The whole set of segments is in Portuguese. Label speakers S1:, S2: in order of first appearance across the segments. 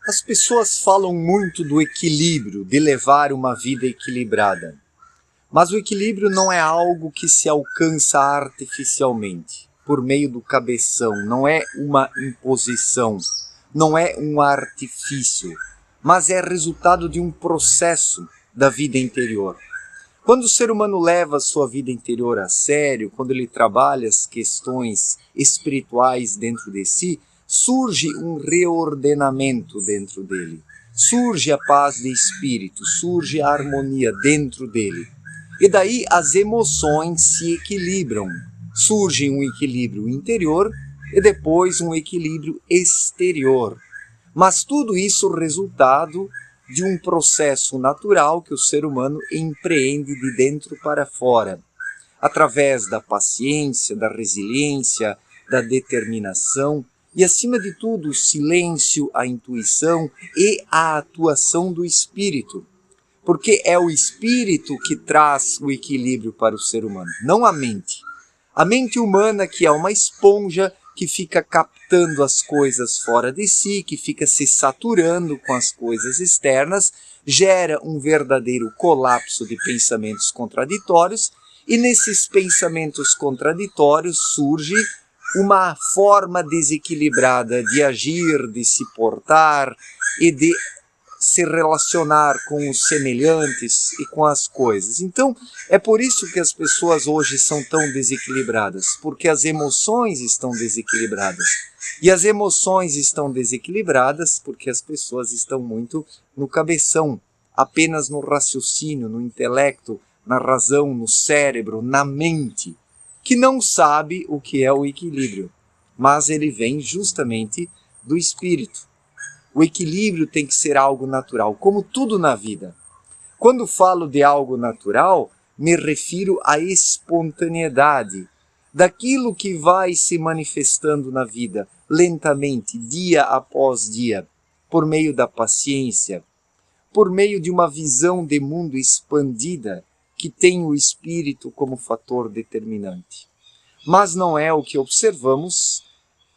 S1: As pessoas falam muito do equilíbrio, de levar uma vida equilibrada. Mas o equilíbrio não é algo que se alcança artificialmente, por meio do cabeção, não é uma imposição, não é um artifício, mas é resultado de um processo da vida interior. Quando o ser humano leva a sua vida interior a sério, quando ele trabalha as questões espirituais dentro de si, surge um reordenamento dentro dele. Surge a paz de espírito, surge a harmonia dentro dele. E daí as emoções se equilibram. Surge um equilíbrio interior e depois um equilíbrio exterior. Mas tudo isso resultado de um processo natural que o ser humano empreende de dentro para fora, através da paciência, da resiliência, da determinação e, acima de tudo, o silêncio, a intuição e a atuação do espírito. Porque é o espírito que traz o equilíbrio para o ser humano, não a mente. A mente humana, que é uma esponja que fica captando as coisas fora de si, que fica se saturando com as coisas externas, gera um verdadeiro colapso de pensamentos contraditórios, e nesses pensamentos contraditórios surge uma forma desequilibrada de agir, de se portar e de se relacionar com os semelhantes e com as coisas. Então, é por isso que as pessoas hoje são tão desequilibradas, porque as emoções estão desequilibradas. E as emoções estão desequilibradas porque as pessoas estão muito no cabeção, apenas no raciocínio, no intelecto, na razão, no cérebro, na mente, que não sabe o que é o equilíbrio, mas ele vem justamente do espírito. O equilíbrio tem que ser algo natural, como tudo na vida. Quando falo de algo natural, me refiro à espontaneidade, daquilo que vai se manifestando na vida, lentamente, dia após dia, por meio da paciência, por meio de uma visão de mundo expandida, que tem o espírito como fator determinante. Mas não é o que observamos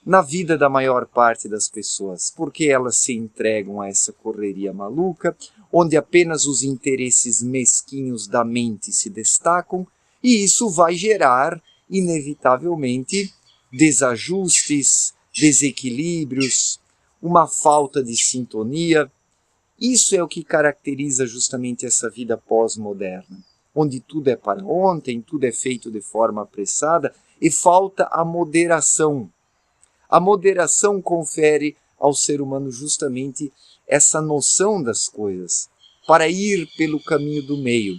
S1: na vida da maior parte das pessoas, porque elas se entregam a essa correria maluca, onde apenas os interesses mesquinhos da mente se destacam, e isso vai gerar, inevitavelmente, desajustes, desequilíbrios, uma falta de sintonia. Isso é o que caracteriza justamente essa vida pós-moderna, onde tudo é para ontem, tudo é feito de forma apressada e falta a moderação. A moderação confere ao ser humano justamente essa noção das coisas, para ir pelo caminho do meio.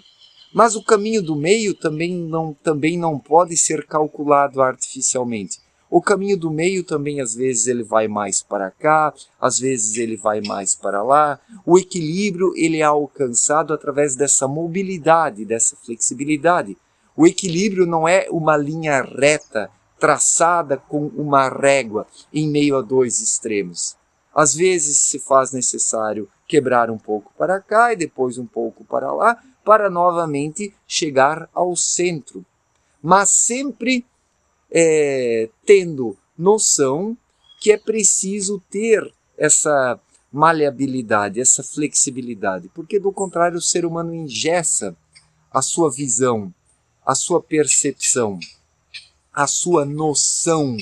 S1: Mas o caminho do meio também não pode ser calculado artificialmente. O caminho do meio também, às vezes, ele vai mais para cá, às vezes ele vai mais para lá. O equilíbrio ele é alcançado através dessa mobilidade, dessa flexibilidade. O equilíbrio não é uma linha reta, traçada com uma régua em meio a dois extremos. Às vezes se faz necessário quebrar um pouco para cá e depois um pouco para lá, para novamente chegar ao centro. Mas sempre tendo noção que é preciso ter essa maleabilidade, essa flexibilidade, porque do contrário o ser humano engessa a sua visão, a sua percepção, a sua noção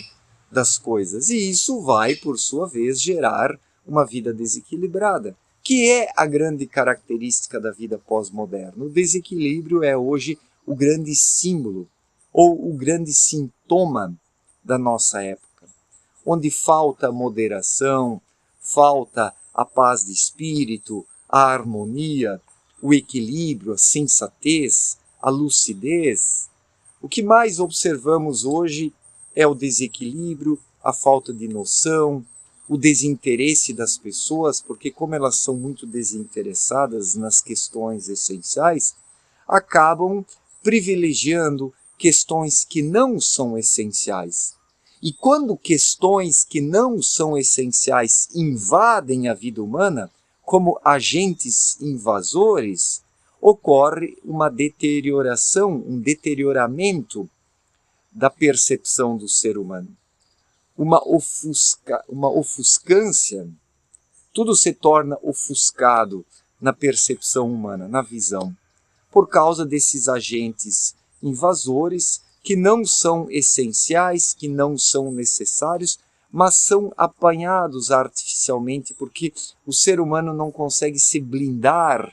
S1: das coisas. E isso vai, por sua vez, gerar uma vida desequilibrada, que é a grande característica da vida pós-moderna. O desequilíbrio é hoje o grande símbolo ou o grande sintoma da nossa época, onde falta a moderação, falta a paz de espírito, a harmonia, o equilíbrio, a sensatez, a lucidez. O que mais observamos hoje é o desequilíbrio, a falta de noção, o desinteresse das pessoas, porque como elas são muito desinteressadas nas questões essenciais, acabam privilegiando questões que não são essenciais. E quando questões que não são essenciais invadem a vida humana, como agentes invasores, ocorre uma deterioração, um deterioramento da percepção do ser humano. Uma ofuscância Tudo se torna ofuscado na percepção humana, na visão, por causa desses agentes invasores que não são essenciais, que não são necessários, mas são apanhados artificialmente porque o ser humano não consegue se blindar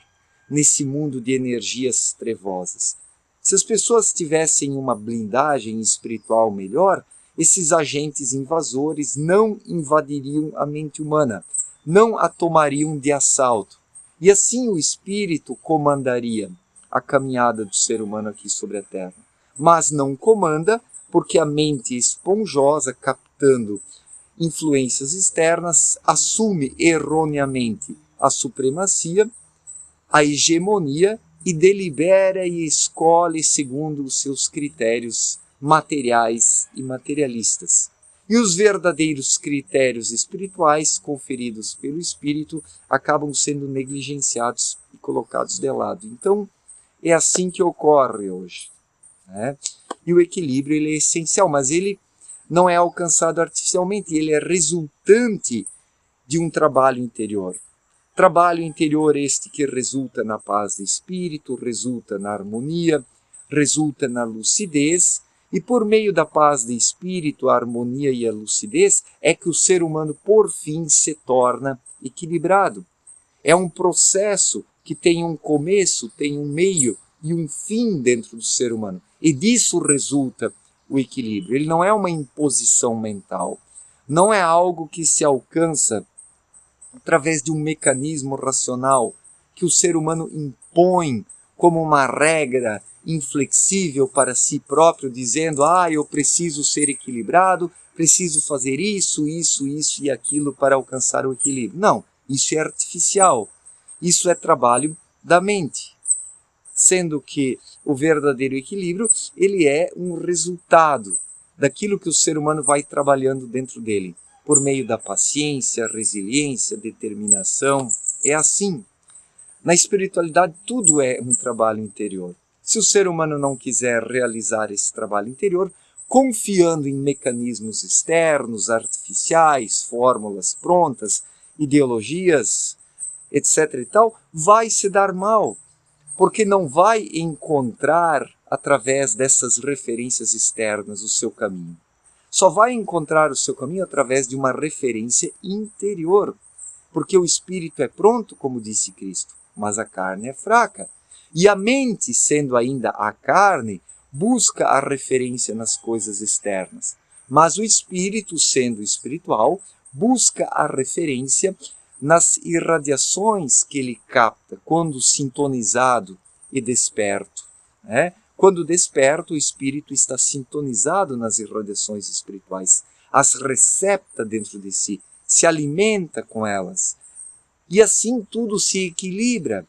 S1: nesse mundo de energias trevosas. Se as pessoas tivessem uma blindagem espiritual melhor, esses agentes invasores não invadiriam a mente humana, não a tomariam de assalto. E assim o espírito comandaria a caminhada do ser humano aqui sobre a Terra. Mas não comanda porque a mente esponjosa, captando influências externas, assume erroneamente a supremacia, a hegemonia e delibera e escolhe segundo os seus critérios materiais e materialistas. E os verdadeiros critérios espirituais conferidos pelo Espírito acabam sendo negligenciados e colocados de lado. Então, é assim que ocorre hoje, né? E o equilíbrio ele é essencial, mas ele não é alcançado artificialmente, ele é resultante de um trabalho interior. Trabalho interior este que resulta na paz de espírito, resulta na harmonia, resulta na lucidez, e por meio da paz de espírito, a harmonia e a lucidez, é que o ser humano, por fim, se torna equilibrado. É um processo que tem um começo, tem um meio e um fim dentro do ser humano. E disso resulta o equilíbrio. Ele não é uma imposição mental. Não é algo que se alcança através de um mecanismo racional que o ser humano impõe como uma regra inflexível para si próprio, dizendo: eu preciso ser equilibrado, preciso fazer isso, isso, isso e aquilo para alcançar o equilíbrio. Não, isso é artificial. Isso é trabalho da mente. Sendo que o verdadeiro equilíbrio, ele é um resultado daquilo que o ser humano vai trabalhando dentro dele, por meio da paciência, resiliência, determinação. É assim. Na espiritualidade, tudo é um trabalho interior. Se o ser humano não quiser realizar esse trabalho interior, confiando em mecanismos externos, artificiais, fórmulas prontas, ideologias, etc. e tal, vai se dar mal, porque não vai encontrar, através dessas referências externas, o seu caminho. Só vai encontrar o seu caminho através de uma referência interior, porque o espírito é pronto, como disse Cristo, mas a carne é fraca. E a mente, sendo ainda a carne, busca a referência nas coisas externas. Mas o espírito, sendo espiritual, busca a referência nas irradiações que ele capta quando sintonizado e desperto, né? Quando desperto, o espírito está sintonizado nas irradiações espirituais, as recepta dentro de si, se alimenta com elas. E assim tudo se equilibra,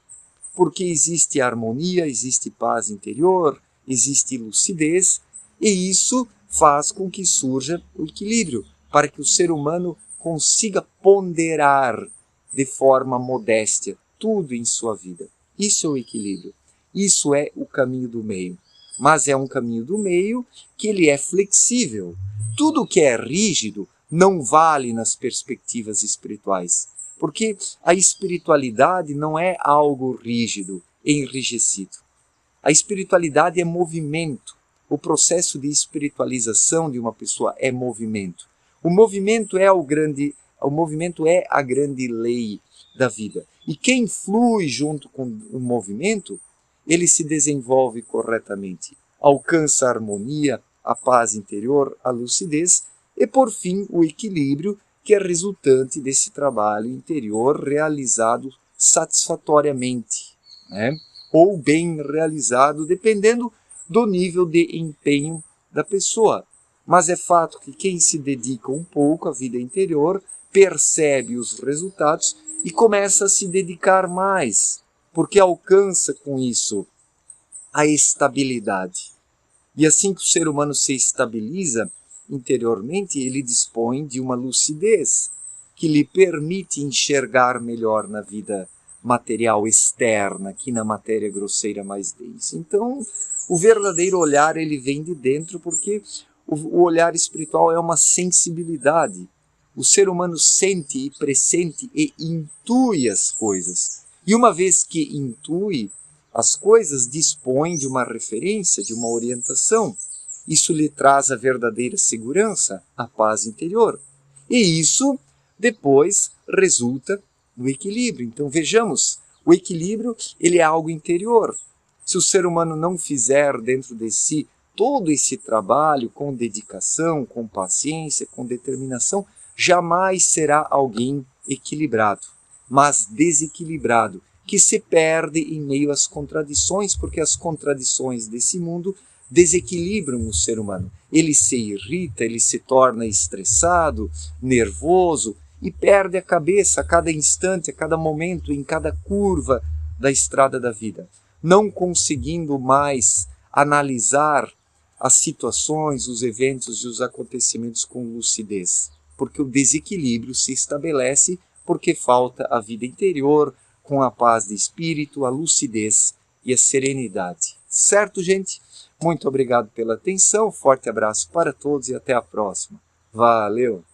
S1: porque existe harmonia, existe paz interior, existe lucidez, e isso faz com que surja o equilíbrio, para que o ser humano consiga ponderar de forma modéstia tudo em sua vida. Isso é o equilíbrio. Isso é o caminho do meio. Mas é um caminho do meio que ele é flexível. Tudo que é rígido não vale nas perspectivas espirituais. Porque a espiritualidade não é algo rígido, enrijecido. A espiritualidade é movimento. O processo de espiritualização de uma pessoa é movimento. O movimento é a grande lei da vida. E quem flui junto com o movimento, ele se desenvolve corretamente, alcança a harmonia, a paz interior, a lucidez e, por fim, o equilíbrio, que é resultante desse trabalho interior realizado satisfatoriamente, né? Ou bem realizado, dependendo do nível de empenho da pessoa. Mas é fato que quem se dedica um pouco à vida interior percebe os resultados e começa a se dedicar mais, porque alcança com isso a estabilidade. E assim que o ser humano se estabiliza interiormente, ele dispõe de uma lucidez que lhe permite enxergar melhor na vida material externa, aqui na matéria grosseira mais densa. Então, o verdadeiro olhar ele vem de dentro, porque o olhar espiritual é uma sensibilidade. O ser humano sente e pressente e intui as coisas. E uma vez que intui as coisas, dispõe de uma referência, de uma orientação. Isso lhe traz a verdadeira segurança, a paz interior. E isso depois resulta no equilíbrio. Então vejamos, o equilíbrio ele é algo interior. Se o ser humano não fizer dentro de si todo esse trabalho com dedicação, com paciência, com determinação, jamais será alguém equilibrado, mas desequilibrado, que se perde em meio às contradições, porque as contradições desse mundo desequilibram o ser humano. Ele se irrita, ele se torna estressado, nervoso e perde a cabeça a cada instante, a cada momento, em cada curva da estrada da vida, não conseguindo mais analisar as situações, os eventos e os acontecimentos com lucidez, porque o desequilíbrio se estabelece porque falta a vida interior, com a paz de espírito, a lucidez e a serenidade. Certo, gente? Muito obrigado pela atenção, forte abraço para todos e até a próxima. Valeu!